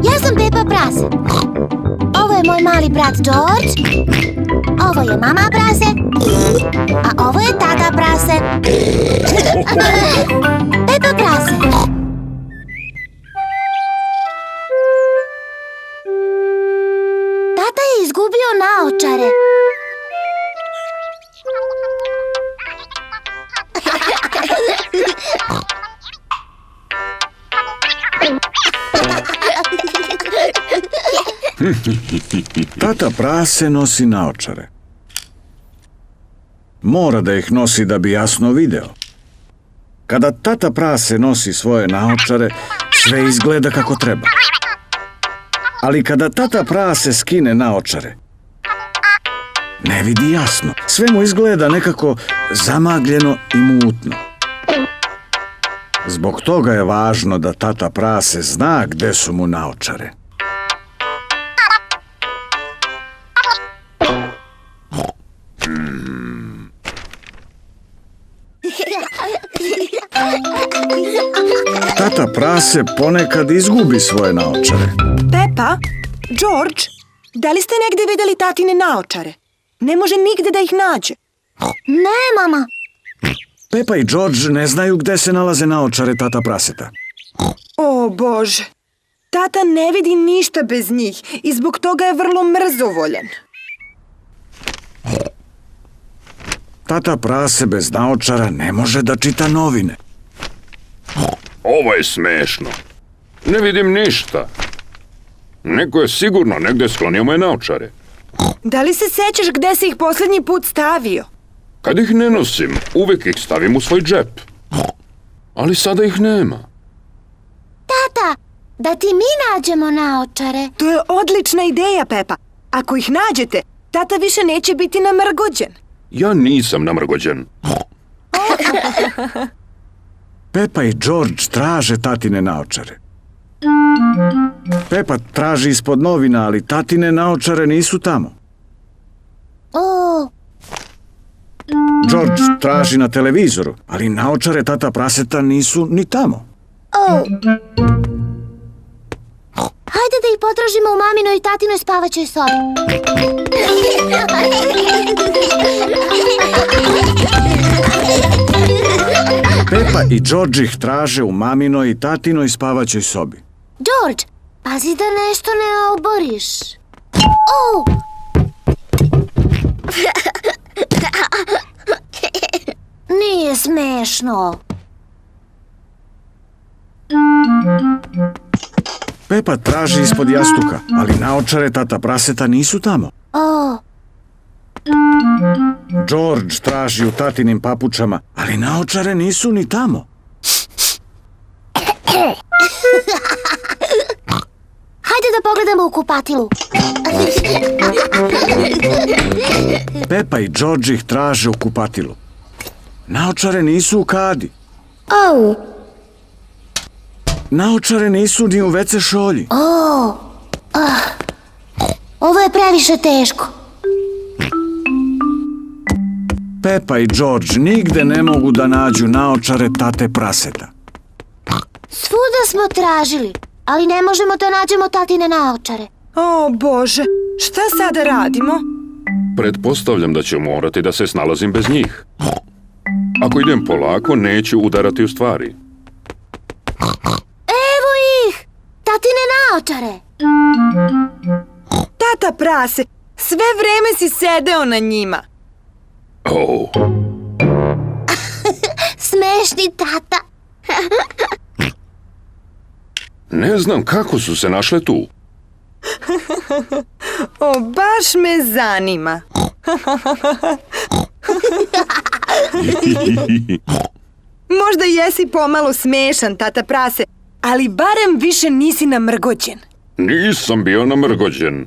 Ja sam Pepa prase. Ovo je moj mali brat George. Ovo je mama prase. A ovo je tata prase. Pepa prase. Tata je izgubio naočare. Tata prase nosi naočare. Mora da ih nosi da bi jasno video. Kada tata prase nosi svoje naočare, sve izgleda kako treba. Ali kada tata prase skine naočare, ne vidi jasno. Sve mu izgleda nekako zamagljeno i mutno. Zbog toga je važno da tata prase zna gde su mu naočare. Tata prase ponekad izgubi svoje naočare. Pepa, George, da li ste negde videli tatine naočare? Ne može nigde da ih nađe. Ne, mama. Pepa i George ne znaju gde se nalaze naočare tata praseta. O Bože, tata ne vidi ništa bez njih i zbog toga je vrlo mrzovoljan. Tata prase bez naočara ne može da čita novine. Ovo je smešno. Ne vidim ništa. Neko je sigurno negde sklonio moje naočare. Da li se sećaš gde si ih poslednji put stavio? Kad ih ne nosim, uvek ih stavim u svoj džep. Ali sada ih nema. Tata, da ti mi nađemo naočare. To je odlična ideja, Pepa. Ako ih nađete, tata više neće biti namrgođen. Ja nisam namrgođen. Pepa i George traže tatine naočare. Pepa traži ispod novina, ali tatine naočare nisu tamo. O, George traži na televizoru, ali naočare tata praseta nisu ni tamo. Hajde da ih potražimo u maminoj i tatinoj spavaćoj sobi. Pepa i George ih traže u maminoj i tatinoj spavaćoj sobi. George, pazi da nešto ne oboriš. O! Nije smešno. Pepa traži ispod jastuka, ali naočare tata praseta nisu tamo. O, George traži u tatinim papučama, ali naočare nisu ni tamo. hajde da pogledamo u kupatilu. Pepa i George ih traže u kupatilu. Naočare nisu u kadi. Au. Naočare nisu ni u WC šolji. Ovo je previše teško. Pepa i George nigde ne mogu da nađu naočare tate praseta. Svuda smo tražili, ali ne možemo da nađemo tatine naočare. O Bože, šta sada radimo? Pretpostavljam da ću morati da se snalazim bez njih. Ako idem polako, neću udarati u stvari. Evo ih! Tatine naočare! Tata prase, sve vreme si sedeo na njima. Oh. Smešni tata. Ne znam kako su se našle tu. O, baš me zanima. Možda jesi pomalo smešan, tata prase, ali barem više nisi namrgođen. Nisam bio namrgođen.